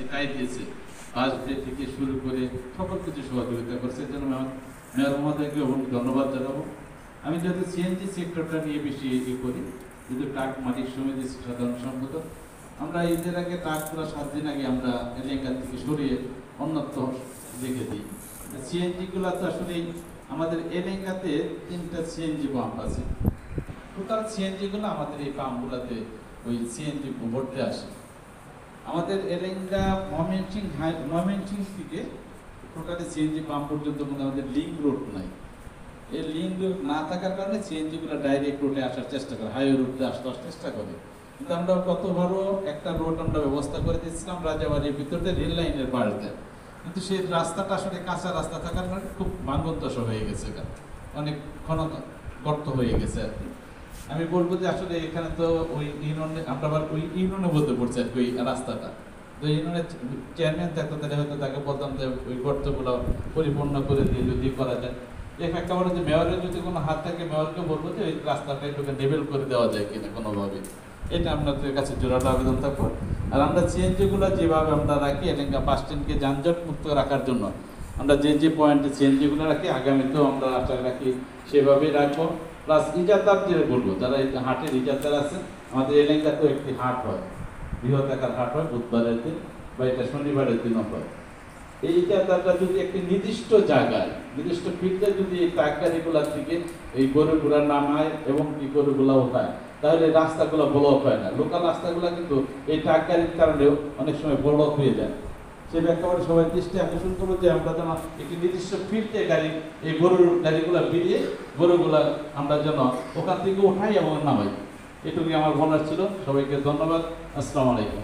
শিখাই দিয়েছে, first day থেকে শুরু করে সকল কিছু সহযোগিতা করছে। এর জন্য মেয়র মহোদয়কে ধন্যবাদ জানাবো। আমি যেহেতু সিএনজি সেক্টরটা নিয়ে বেশি করি, যেহেতু ট্রাক মালিক সমিতির সাধারণ সম্পাদক, আমরা ঈদের আগে ট্রাকগুলো 7 দিন আগে আমরা এলাকা থেকে সরিয়ে অন্যত্র রেখে দিই। সিএনজিগুলো তো আসলে আমাদের এলাকাতে 3টা সিএনজি পাম্প আছে। টোটাল সিএনজিগুলো আমাদের এই পাম্পগুলোতে ওই সিএনজি ভরতে আসে। আমাদের এলাকা ময়মনসিং থেকে টোটালি সিএনজি পাম্প পর্যন্ত আমাদের লিঙ্ক রোড নাই। এই লিঙ্ক রোড না থাকার কারণে সিএনজিগুলো ডাইরেক্ট রোডে আসার চেষ্টা করে, হাইওয়ে রোডে আসার চেষ্টা করে। কিন্তু আমরা কত বড় একটা রোড আমরা ব্যবস্থা করে দিচ্ছিলাম রাজাবাড়ির ভিতরে রেল লাইনের পাড়েতে, কিন্তু সেই রাস্তাটা আসলে কাঁচা রাস্তা থাকার কারণে খুব ভাঙ্গন্তস হয়ে গেছে, অনেক ঘন গর্ত হয়ে গেছে আর কি। আমি বলবো যে আসলে এখানে তো ওই ইউনিয়নে আমরা আবার ওই ইউনিয়নে বলতে পড়ছি আর কি ওই রাস্তাটা, তো ইউনিয়নের চেয়ারম্যান থাকতো তাহলে হয়তো তাকে বলতাম যে ওই গর্তগুলো পরিপূর্ণ করে দিয়ে যদি করা যায়। একটা বলে যে মেয়রের যদি কোনো হাত থাকে মেয়রকে বলবো যে ওই রাস্তাটা একটু লেবেল করে দেওয়া যায় কিনা কোনোভাবে, এটা আপনাদের কাছে জোরালো আবেদন থাকবো। আর আমরা সিএনজিগুলো যেভাবে আমরা রাখি এলাকা বাস স্ট্যান্ডকে যানজট মুক্ত রাখার জন্য আমরা যে পয়েন্টে সিএনজিগুলো রাখি আগামীতেও আমরা আশা রাখি সেভাবেই রাখবো। প্লাস ইজাদার যেটা বলবো, যারা এই হাটের ইজাদার আছে, আমাদের এলাকাতেও একটি হাট হয়, বৃহৎ আকার হাট হয় বুধবারের দিন বা এটা শনিবারের দিনও হয়। এই ইজাদারটা যদি একটি নির্দিষ্ট জায়গায় নির্দিষ্ট ফিল্ডে যদি এই ট্রাক গাড়িগুলার থেকে এই গরুগুলা নামায় এবং কি গরুগুলা ওঠায়, তাহলে রাস্তাগুলো ব্লক হয় না। লোকাল রাস্তাগুলো কিন্তু এই ট্রাক গাড়ির কারণেও অনেক সময় ব্লক হয়ে যায়। সেই একেবারে সবাই দৃষ্টি আকর্ষণ করবো যে আমরা যেন একটি নির্দিষ্ট ফিল্ডে এই গরুর গাড়িগুলো বেরিয়ে গরুগুলা আমরা যেন ওখান থেকে উঠাই এবং নামাই। এটুকুই আমার বলার ছিল। সবাইকে ধন্যবাদ। আসসালামু আলাইকুম।